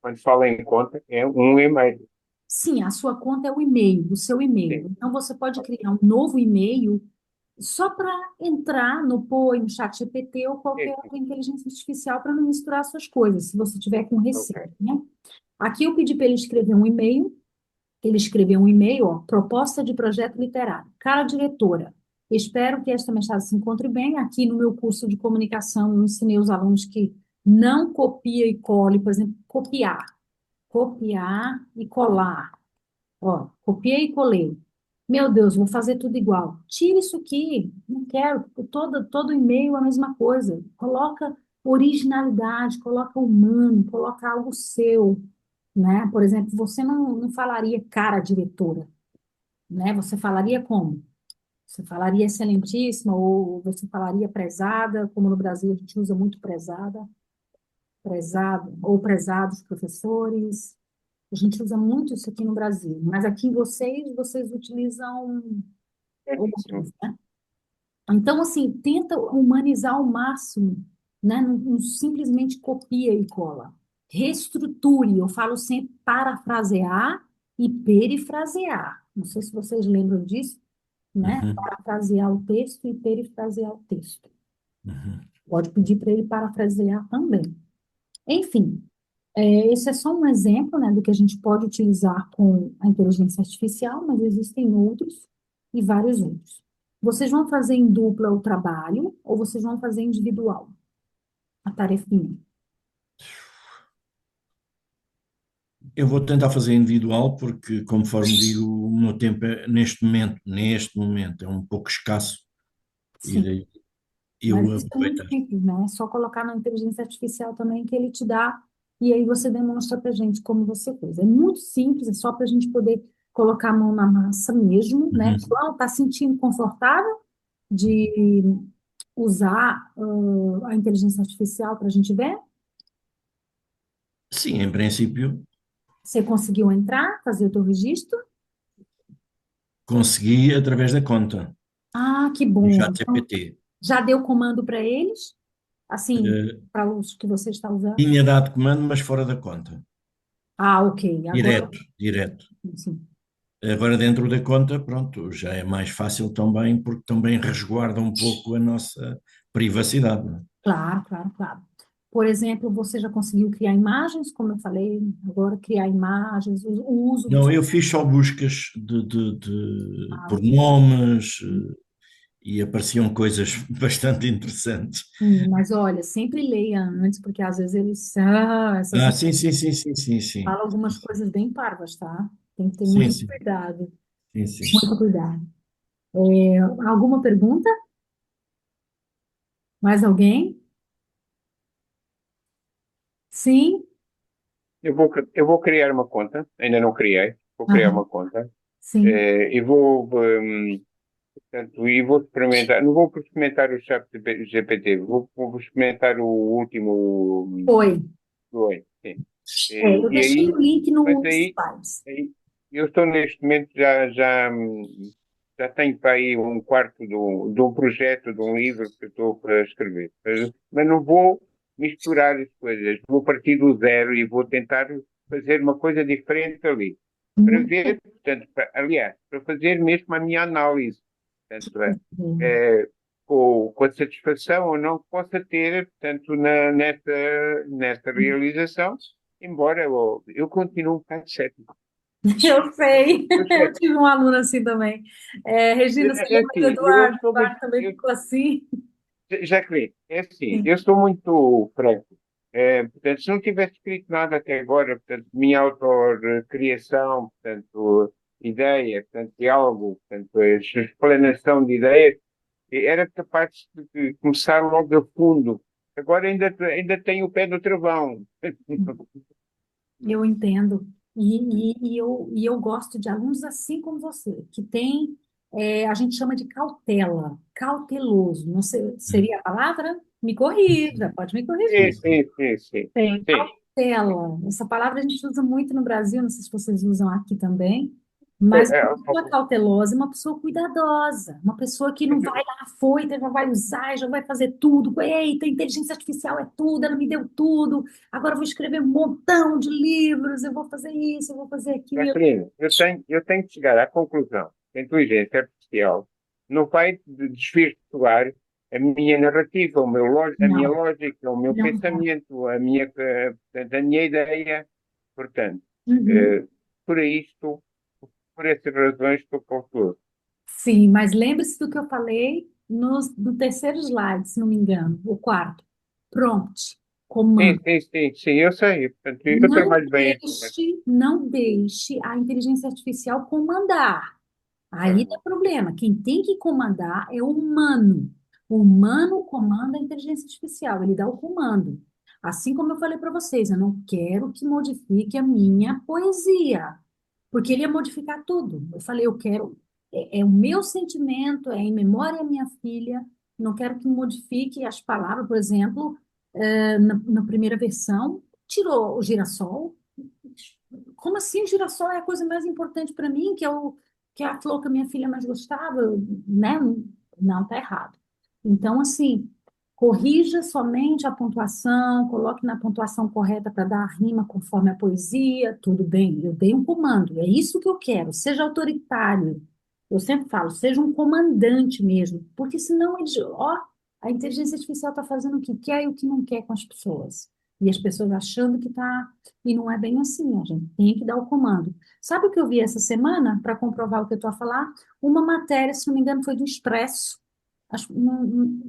Quando fala em conta é um e-mail. Sim, a sua conta é o e-mail, o seu e-mail. Sim. Então, você pode criar um novo e-mail só para entrar no POI, no ChatGPT ou qualquer Sim. outra inteligência artificial para não misturar suas coisas, se você tiver com Ok. receio, né? Aqui eu pedi para ele escrever um e-mail. Ele escreveu um e-mail, ó, proposta de projeto literário. Cara diretora, espero que esta mensagem se encontre bem. Aqui no meu curso de comunicação, eu ensinei os alunos que não copia e cole, por exemplo, copiar e colar. Ó, copiei e colei. Meu Deus, vou fazer tudo igual. Tira isso aqui, não quero. Todo e-mail é a mesma coisa. Coloca originalidade, coloca humano, coloca algo seu, né? Por exemplo, você não falaria cara diretora, né? Você falaria como? Você falaria excelentíssima ou você falaria prezada, como no Brasil a gente usa muito prezada, prezado ou prezados professores. A gente usa muito isso aqui no Brasil, mas aqui em vocês utilizam Certíssimo. outros, né? Então, assim, tenta humanizar ao máximo, né? Não simplesmente copia e cola. Reestruture, eu falo sempre parafrasear e perifrasear. Não sei se vocês lembram disso, né? Uhum. Parafrasear o texto e perifrasear o texto. Uhum. Pode pedir para ele parafrasear também. Enfim, esse é só um exemplo, né, do que a gente pode utilizar com a inteligência artificial, mas existem outros e vários outros. Vocês vão fazer em dupla o trabalho ou vocês vão fazer individual a tarefinha? Eu vou tentar fazer individual porque, conforme digo, o meu tempo neste momento é um pouco escasso e Sim, daí mas eu isso é muito aproveitar. simples, né? É só colocar na inteligência artificial também que ele te dá e aí você demonstra para gente como você fez. É muito simples, é só para a gente poder colocar a mão na massa mesmo, né? Uhum. Pessoal, tá sentindo confortável de usar a inteligência artificial para a gente ver? Sim, em princípio Você conseguiu entrar, fazer o teu registro? consegui através da conta Ah, que do bom. Então, ChatGPT. já deu comando para eles? Assim, Eh, para os que você está usando? Tinha dado comando, mas fora da conta. Ah, ok. Agora, Direto. sim. Agora dentro da conta, pronto, já é mais fácil também, porque também resguarda um pouco a nossa privacidade, não é? Claro, claro, claro. Por exemplo, você já conseguiu criar imagens, como eu falei, agora criar imagens, o uso Não, dos. eu fiz só buscas por nomes e apareciam coisas bastante interessantes. Mas olha, sempre leia antes, porque às vezes eles, essas Ah, sim, sim, sim, sim, sim, sim. falam algumas coisas bem parvas, tá? Tem que ter Sim, muito sim, cuidado, sim, sim. muito cuidado. Alguma pergunta? Mais alguém? Sim? Eu vou criar uma conta, ainda não criei, vou criar Aham, uma conta, sim. e vou experimentar, não vou experimentar o chat GPT, vou experimentar o último, Foi. Oi, sim. Eu E deixei o aí, link mas no aí, slides. aí eu estou neste momento já tenho para aí um quarto de um projeto, de um livro que eu estou para escrever. Mas não vou misturar as coisas, vou partir do zero e vou tentar fazer uma coisa diferente ali. Para Muito ver, portanto, aliás, para fazer mesmo a minha análise. Portanto, bem. é, com a satisfação ou não que possa ter, portanto, nesta realização, embora eu continue um bocado cético. Eu sei, Eu eu sei, tive um aluno assim também. Regina, você lembra do assim, Eduardo? Eduardo também ficou assim. Jacqueline, é assim, Sim. eu sou muito franco. Portanto, se não tivesse escrito nada até agora, portanto, minha autorrecriação, portanto, ideia, portanto, diálogo, portanto, explanação de ideias, era capaz de começar logo a fundo. Agora ainda tenho o pé no travão. Eu entendo. E eu gosto de alunos assim como você, que tem, a gente chama de cautela, cauteloso. Não sei, seria a palavra? Me corrija, pode me Sim, corrigir. sim, sim, sim. Tem Sim. cautela. Essa palavra a gente usa muito no Brasil, não sei se vocês usam aqui também, É, mas é, uma pessoa cautelosa é uma pessoa cuidadosa, uma pessoa que não vai lá, foi, já vai usar, já vai fazer tudo. Eita, inteligência artificial é tudo, ela me deu tudo, agora eu vou escrever um montão de livros, eu vou fazer isso, eu vou fazer aquilo. Jacqueline, eu tenho que chegar à conclusão que a inteligência artificial não vai desvirtuar a minha narrativa, a minha Não, lógica, o meu não vai. pensamento, portanto, a minha ideia. Portanto, Uhum. eh, por isto, por essas razões, estou confuso. Sim, mas lembre-se do que eu falei no terceiro slide, se não me engano, o quarto. Prompt, Sim, comando. sim, sim, sim, eu sei. Portanto, eu Não trabalho bem aqui. não deixe a inteligência artificial comandar. Aí dá problema. Quem tem que comandar é o humano. O humano comanda a inteligência artificial, ele dá o comando. Assim como eu falei para vocês, eu não quero que modifique a minha poesia, porque ele ia modificar tudo. Eu falei, eu quero, é o meu sentimento, é em memória à minha filha, não quero que modifique as palavras, por exemplo, na primeira versão, tirou o girassol. Como assim o girassol é a coisa mais importante para mim, que é a flor que a minha filha mais gostava, né? Não, tá errado. Então, assim, corrija somente a pontuação, coloque na pontuação correta para dar a rima conforme a poesia, tudo bem, eu dei um comando, é isso que eu quero, seja autoritário. Eu sempre falo, seja um comandante mesmo, porque senão a inteligência artificial está fazendo o que quer e o que não quer com as pessoas. E as pessoas achando que está. E não é bem assim, a gente tem que dar o comando. Sabe o que eu vi essa semana, para comprovar o que eu estou a falar? Uma matéria, se não me engano, foi do Expresso,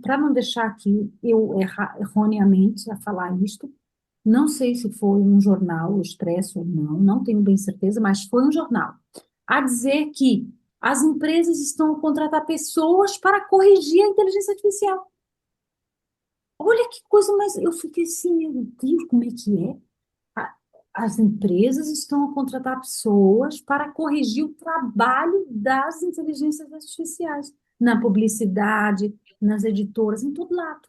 para não deixar aqui eu erroneamente a falar isto, não sei se foi um jornal, o Expresso ou não, não tenho bem certeza, mas foi um jornal, a dizer que as empresas estão a contratar pessoas para corrigir a inteligência artificial. Olha que coisa mais. Eu fiquei assim, meu Deus, como é que é? A- As empresas estão a contratar pessoas para corrigir o trabalho das inteligências artificiais, na publicidade, nas editoras, em todo lado.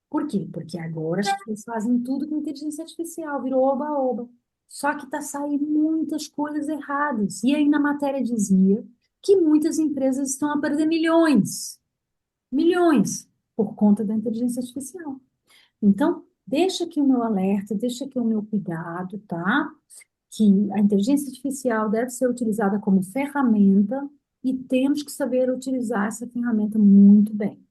Por quê? Porque agora as pessoas fazem tudo com inteligência artificial, virou oba-oba. Só que está saindo muitas coisas erradas. E aí na matéria dizia que muitas empresas estão a perder milhões, milhões, por conta da inteligência artificial. Então, deixa aqui o meu alerta, deixa aqui o meu cuidado, tá? Que a inteligência artificial deve ser utilizada como ferramenta e temos que saber utilizar essa ferramenta muito bem,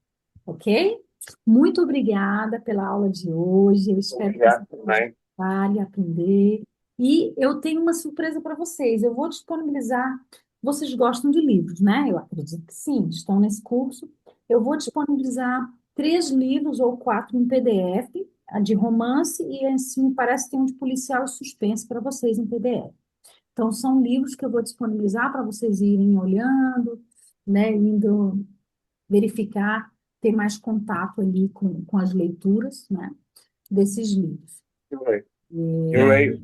ok? Muito obrigada pela aula de hoje. Eu espero que Obrigado vocês também. vale aprender. E eu tenho uma surpresa para vocês. Eu vou disponibilizar. Vocês gostam de livros, né? Eu acredito que sim, estão nesse curso. Eu vou disponibilizar 3 livros ou 4 em PDF, a de romance e assim parece que tem um de policial e suspense para vocês em PDF. Então, são livros que eu vou disponibilizar para vocês irem olhando, né? Indo verificar, ter mais contato ali com as leituras, né? Desses livros. Eu leio. E Eu leio,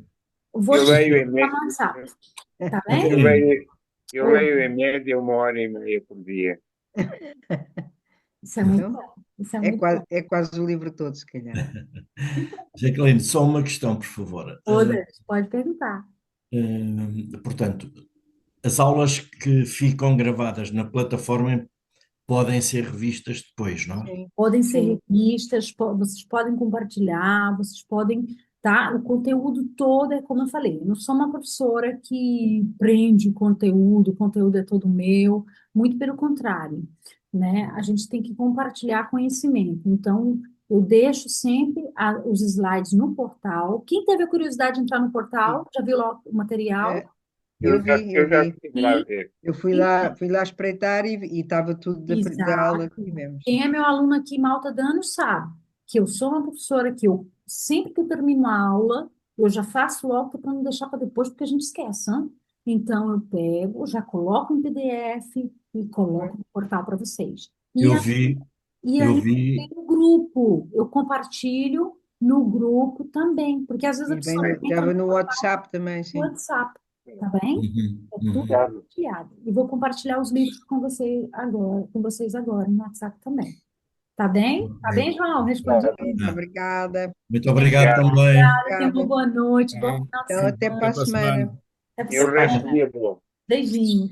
vou eu te leio em mandar no média, WhatsApp, tá eu bem? leio, eu Ô, leio em média 1h30 por dia. isso é muito Então, bom. Isso é muito bom. é quase o livro todo, se calhar. Jacqueline, só uma questão, por favor. Outras, pode perguntar. Portanto, as aulas que ficam gravadas na plataforma podem ser revistas depois, não é? Sim, Podem ser sim. revistas, vocês podem compartilhar, vocês podem, tá? O conteúdo todo é como eu falei, eu não sou uma professora que prende o conteúdo é todo meu, muito pelo contrário, né? A gente tem que compartilhar conhecimento. Então, eu deixo sempre os slides no portal. Quem teve a curiosidade de entrar no Sim. portal, já viu lá o É, material? eu vi, eu Eu já vi. estive lá a E, ver. Eu então, fui lá espreitar e estava tudo da aula que exato. tivemos. Quem é meu aluno aqui, Malta Danos, sabe que eu sou uma professora que eu, sempre que eu termino a aula, eu já faço logo para não deixar para depois, porque a gente esquece, né? Então, eu pego, já coloco em PDF e coloco no portal para vocês. E, Eu a- vi, e eu aí, vi, tem um grupo, eu compartilho no grupo também, porque às vezes a E pessoa entra estava no WhatsApp também, no sim. WhatsApp, tá bem? uhum, É tudo uhum. Obrigado. compartilhado. E vou compartilhar os livros com vocês agora no WhatsApp também. Tá bem? Tá bem, Ok. João? Respondi. Obrigado. Muito Tá. obrigada. Muito obrigado também. Tenha uma Obrigada. boa noite, bom Então, final de Então, até semana. para até a para a semana. semana. Até E o resto do semana. dia bom. Beijinho.